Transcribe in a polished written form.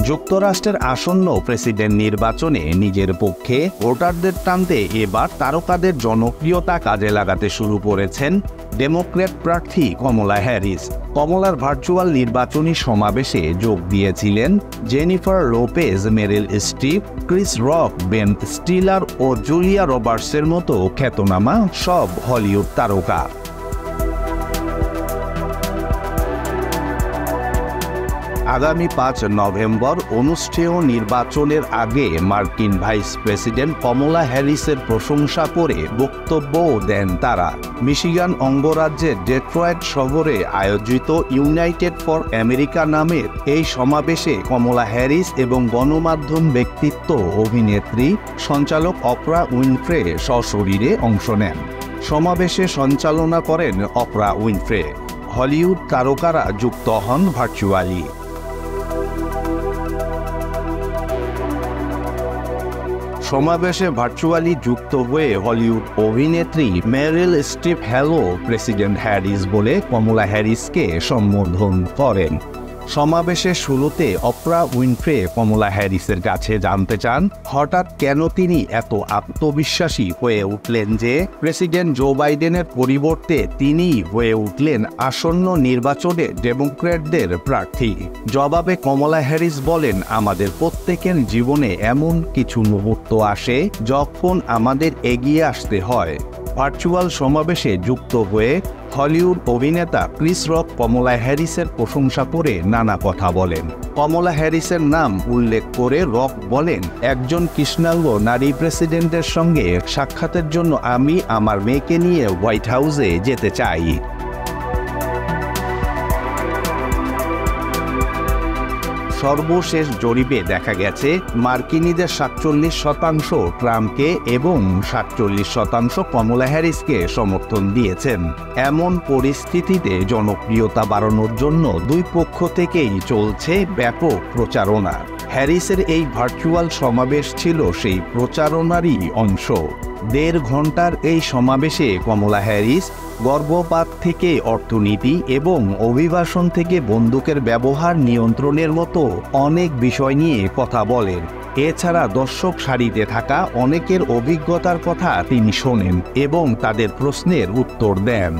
যুক্তরাষ্ট্রের আসন্ন প্রেসিডেন্ট নির্বাচনে নিজের পক্ষে ভোটারদের টানতে এবার তারকাদের জনপ্রিয়তা কাজে লাগাতে শুরু করেছেন ডেমোক্র্যাট প্রার্থী কমলা হ্যারিস। কমলার ভার্চুয়াল নির্বাচনী সমাবেশে যোগ দিয়েছিলেন Jennifer Lopez, Meryl Streep, Chris Rock, Ben Stiller ও জুলিয়া রবার্টসের মতো খ্যাতনামা সব হলিউড তারকা। আগামী ৫ নভেম্বর অনুষ্ঠেয় নির্বাচনের আগে মার্কিন ভাইস প্রেসিডেন্ট কমলা হ্যারিসের প্রশংসা করে বক্তব্যও দেন তারা। মিশিগান অঙ্গরাজ্যের ডেট্রয়েট শহরে আয়োজিত ইউনাইটেড ফর আমেরিকা নামের এই সমাবেশে কমলা হ্যারিস এবং গণমাধ্যম ব্যক্তিত্ব, অভিনেত্রী, সঞ্চালক অপরা উইনফ্রে সশরীরে অংশ নেন। সমাবেশে সঞ্চালনা করেন অপরা উইনফ্রে। হলিউড তারকারা যুক্ত হন ভার্চুয়ালি। সমাবেশে ভার্চুয়ালি যুক্ত হয়ে হলিউড অভিনেত্রী Meryl Streep hello president Harris বলে কমলা হ্যারিসকে সম্বোধন করেন। সমাবেশের শুরুতে অপরা উইনফ্রে কমলা হ্যারিসের কাছে জানতে চান হঠাৎ কেন তিনি এত আত্মবিশ্বাসী হয়ে উঠলেন যে প্রেসিডেন্ট জো বাইডেনের পরিবর্তে তিনিই হয়ে উঠলেন আসন্ন নির্বাচনে ডেমোক্র্যাটদের প্রার্থী। জবাবে কমলা হ্যারিস বলেন, আমাদের প্রত্যেকের জীবনে এমন কিছু মুহূর্ত আসে যখন আমাদের এগিয়ে আসতে হয়। ভার্চুয়াল সমাবেশে যুক্ত হয়ে হলিউড অভিনেতা ক্রিস রক কমলা হ্যারিসের প্রশংসা করে নানা কথা বলেন। কমলা হ্যারিসের নাম উল্লেখ করে রক বলেন, একজন কৃষ্ণাঙ্গ নারী প্রেসিডেন্টের সঙ্গে সাক্ষাতের জন্য আমি আমার মেয়েকে নিয়ে হোয়াইট হাউসে যেতে চাই। সর্বশেষ জরিপে দেখা গেছে মার্কিনীদের ৪৭% ট্রাম্পকে এবং ৪৭% কমলা হ্যারিসকে সমর্থন দিয়েছেন। এমন পরিস্থিতিতে জনপ্রিয়তা বাড়ানোর জন্য দুই পক্ষ থেকেই চলছে ব্যাপক প্রচারণা। হ্যারিসের এই ভার্চুয়াল সমাবেশ ছিল সেই প্রচারণারই অংশ। ১.৫ ঘন্টার এই সমাবেশে কমলা হ্যারিস গর্ভপাত থেকে অর্থনীতি এবং অভিবাসন থেকে বন্দুকের ব্যবহার নিয়ন্ত্রণের মতো অনেক বিষয় নিয়ে কথা বলেন। এছাড়া দর্শক সারিতে থাকা অনেকের অভিজ্ঞতার কথা তিনি শোনেন এবং তাদের প্রশ্নের উত্তর দেন।